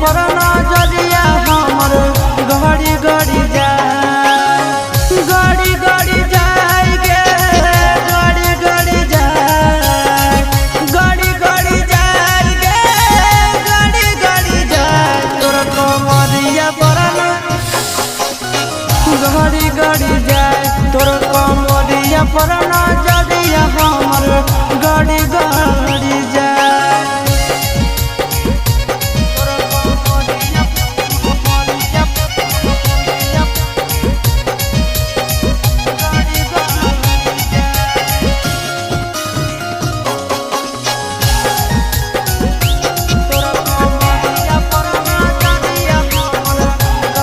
पर नजरिया हमर गड़ी गड़ी जाए गड़ी गड़ी जाए गे गड़ी गड़ी जाए गड़ी गड़ी जाए गे गड़ी गड़ी जाए तोर कमरिया पर गड़ी गड़ी जाए तोर कमरिया पर नजरिया हमर गड़ी गड़ी जाए।